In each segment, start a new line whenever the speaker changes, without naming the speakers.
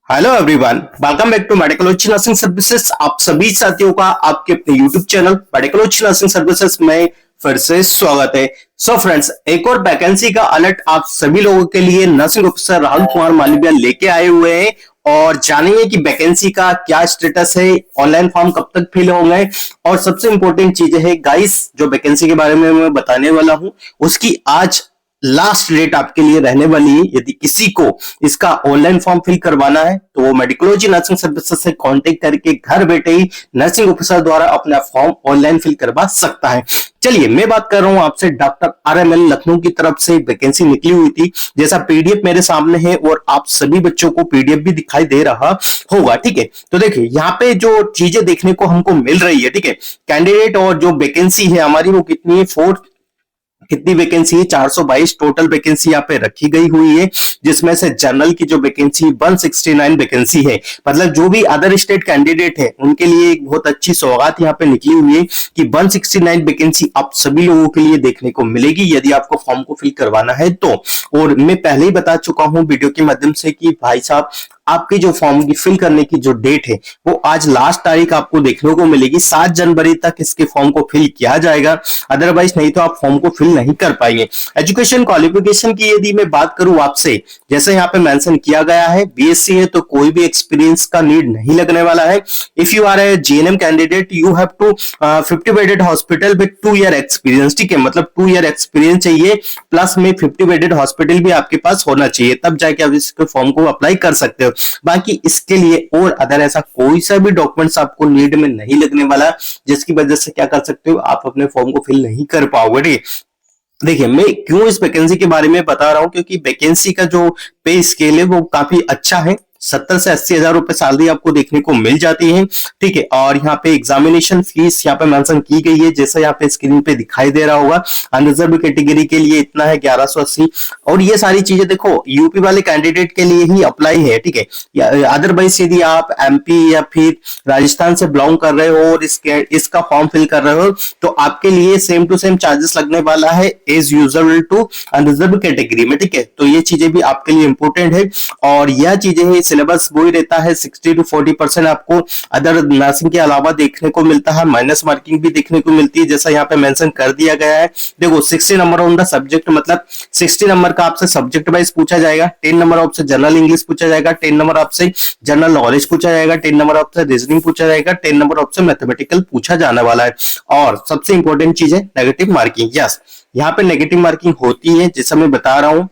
Hello everyone, welcome back to medical nursing services. आप सभी साथियों का आपके अपने YouTube channel medical nursing services में फिर से स्वागत है। सो फ्रेंड्स, एक और वैकेंसी का अलर्ट आप सभी लोगों के लिए नर्सिंग ऑफिसर राहुल कुमार मालविया लेके आए हुए हैं और जानेंगे कि वैकेंसी का क्या स्टेटस है, ऑनलाइन फॉर्म कब तक फिल होंगे और सबसे इंपॉर्टेंट चीज है गाइस, जो वैकेंसी के बारे में मैं बताने वाला हूं उसकी आज लास्ट डेट आपके लिए रहने वाली है। यदि किसी को इसका ऑनलाइन फॉर्म फिल करवाना है तो वो मेडिकोलॉजी नर्सिंग सर्विसेज से कांटेक्ट करके घर बैठे ही नर्सिंग ऑफिसर द्वारा अपना फॉर्म ऑनलाइन फिल करवा सकता है। चलिए, मैं बात कर रहा हूं आपसे डॉक्टर RML लखनऊ की तरफ से वैकेंसी निकली हुई थी, जैसा पीडीएफ मेरे सामने है और आप सभी बच्चों को पीडीएफ भी दिखाई दे रहा होगा। ठीक है, तो देखिए यहाँ पे जो चीजें देखने को हमको मिल रही है, ठीक है, कैंडिडेट और जो वैकेंसी है हमारी वो कितनी है, कितनी वैकेंसी है, 422 टोटल वैकेंसी यहाँ पे रखी गई हुई है, जिसमें से जनरल की जो वैकेंसी 169 वैकेंसी है। मतलब जो भी अदर स्टेट कैंडिडेट है उनके लिए एक बहुत अच्छी सौगात यहाँ पे निकली हुई है कि 169 वैकेंसी आप सभी लोगों के लिए देखने को मिलेगी यदि आपको फॉर्म को फिल करवाना है तो। और मैं पहले ही बता चुका हूं वीडियो के माध्यम से कि भाई साहब, आपकी जो फॉर्म की फिल करने की जो डेट है वो आज लास्ट तारीख आपको देखने को मिलेगी। 7 जनवरी तक इसके फॉर्म को फिल किया जाएगा, अदरवाइज नहीं तो आप फॉर्म को फिल नहीं कर पाएंगे। एजुकेशन क्वालिफिकेशन की यदि मैं बात करूं आपसे, जैसे यहाँ पे मेंशन किया गया है, बीएससी है तो कोई भी एक्सपीरियंस का नीड नहीं लगने वाला है। If you are a GNM candidate you have to 50 bedded hospital with 2 year experience. ठीक है, मतलब 2 ईयर एक्सपीरियंस चाहिए प्लस में 50 बेडेड हॉस्पिटल भी आपके पास होना चाहिए, तब जाके आप इसके फॉर्म को अप्लाई कर सकते हो। बाकी इसके लिए और अदर ऐसा कोई सा भी डॉक्यूमेंट्स आपको नीड में नहीं लगने वाला, जिसकी वजह से क्या कर सकते हो, आप अपने फॉर्म को फिल नहीं कर पाओगे। देखिए, मैं क्यों इस वैकेंसी के बारे में बता रहा हूं, क्योंकि वैकेंसी का जो पे स्केल है वो काफी अच्छा है। 70 से 80 हजार रुपए सैलरी आपको देखने को मिल जाती है। ठीक है, और यहाँ पे एग्जामिनेशन फीस यहाँ पे मेंशन की गई है, जैसा यहाँ पे स्क्रीन पे दिखाई दे रहा होगा। अनरिजर्व कैटेगरी के लिए इतना है 1180, और ये सारी चीजें देखो यूपी वाले कैंडिडेट के लिए ही अप्लाई है। ठीक है, अदरवाइज यदि आप एमपी या फिर राजस्थान से बिलोंग कर रहे हो और इसका फॉर्म फिल कर रहे हो तो आपके लिए सेम टू सेम चार्जेस लगने वाला है as usual to unreserve category में। ठीक है, तो ये चीजें भी आपके लिए इंपॉर्टेंट है और यह चीजें है, सिलेबस वही रहता है। 60 to 40% आपको अदर नर्सिंग के अलावा देखने को मिलता है, माइनस मार्किंग भी देखने को मिलती है, जैसा यहाँ पे मेंशन कर दिया गया है। देखो 60 नंबर ऑन द सब्जेक्ट, मतलब 60 नंबर का आपसे सब्जेक्ट वाइज पूछा जाएगा, 10 नंबर आपसे जनरल इंग्लिश पूछा जाएगा, 10 नंबर आपसे जनरल नॉलेज पूछा जाएगा, 10 नंबर आपसे रीजनिंग पूछा जाएगा, 10 नंबर आपसे मैथमेटिकल पूछा जाने वाला है। और सबसे इंपॉर्टेंट चीज है नेगेटिव मार्किंग। यस, यहाँ पे नेगेटिव मार्किंग होती है, जैसा मैं बता रहा हूँ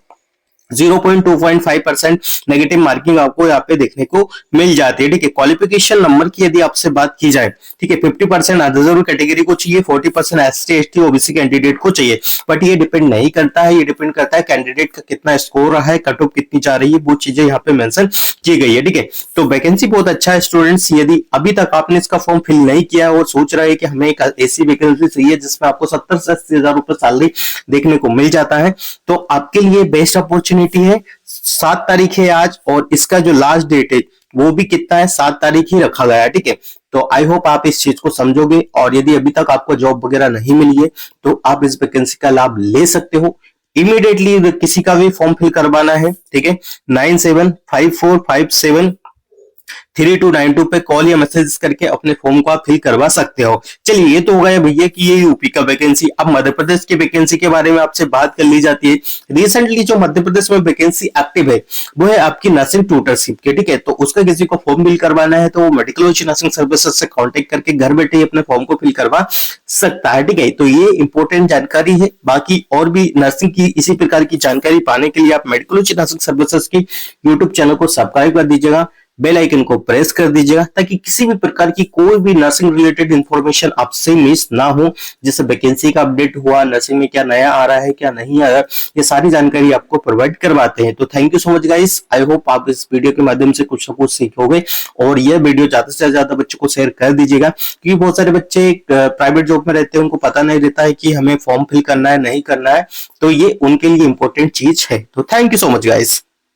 0.25% नेगेटिव मार्किंग आपको यहाँ पे देखने को मिल जाती है। ठीक है, क्वालिफिकेशन नंबर की यदि आपसे बात की जाए, ठीक है, 50% अनरिजर्व कैटेगरी को चाहिए, 40% एसटी एसटी ओबीसी कैंडिडेट को चाहिए, बट ये डिपेंड नहीं करता है, ये डिपेंड करता है कैंडिडेट का कितना स्कोर रहा है, कट ऑफ कितनी जा रही है, वो चीजें यहाँ पे मेंशन की गई है। ठीक है, तो वैकेंसी बहुत अच्छा है स्टूडेंट्स। यदि अभी तक आपने इसका फॉर्म फिल नहीं किया और सोच रहे हैं कि हमें एक ऐसी वैकेंसी चाहिए जिसमें आपको 70 से 80 हजार रुपए सैलरी देखने को मिल जाता है, तो आपके लिए बेस्ट अपॉर्चुनिटी है। 7 तारीख है आज और इसका जो लास्ट डेट है वो भी कितना है, 7 तारीख ही रखा गया है। ठीक है, तो आई होप आप इस चीज को समझोगे और यदि अभी तक आपको जॉब वगैरह नहीं मिली है तो आप इस वैकेंसी का लाभ ले सकते हो। इमीडिएटली किसी का भी फॉर्म फिल करवाना है, ठीक है, 9754573292 पे कॉल या मैसेज करके अपने फॉर्म को आप फिल करवा सकते हो। चलिए, ये तो हो गया भैया कि ये यूपी का वैकेंसी। अब मध्य प्रदेश की वैकेंसी के बारे में आपसे बात कर ली जाती है। रिसेंटली जो मध्य प्रदेश में वैकेंसी एक्टिव है वो है आपकी नर्सिंग ट्यूटरशिप की। ठीक है, तो उसका किसी को फॉर्म फिल करवाना है तो वो मेडिकल नर्सिंग सर्विसेज से कॉन्टेक्ट करके घर बैठे ही अपने फॉर्म को फिल करवा सकता है। ठीक है, तो ये इंपॉर्टेंट जानकारी है। बाकी और भी नर्सिंग की इसी प्रकार की जानकारी पाने के लिए आप मेडिकल नर्सिंग सर्विसेज की यूट्यूब चैनल को सब्सक्राइब कर दीजिएगा, बेल आइकन को प्रेस कर दीजिएगा, ताकि किसी भी प्रकार की कोई भी नर्सिंग रिलेटेड इंफॉर्मेशन आपसे मिस ना हो। जैसे वैकेंसी का अपडेट हुआ, नर्सिंग में क्या नया आ रहा है क्या नहीं आ रहा है, ये सारी जानकारी आपको प्रोवाइड करवाते हैं। तो thank you so much guys, I hope आप इस वीडियो के माध्यम से कुछ ना कुछ सीखोगे और यह वीडियो ज्यादा से ज्यादा बच्चों को शेयर कर दीजिएगा, क्योंकि बहुत सारे बच्चे प्राइवेट जॉब में रहते हैं, उनको पता नहीं रहता है कि हमें फॉर्म फिल करना है नहीं करना है, तो ये उनके लिए इंपॉर्टेंट चीज है। तो thank you so much guys.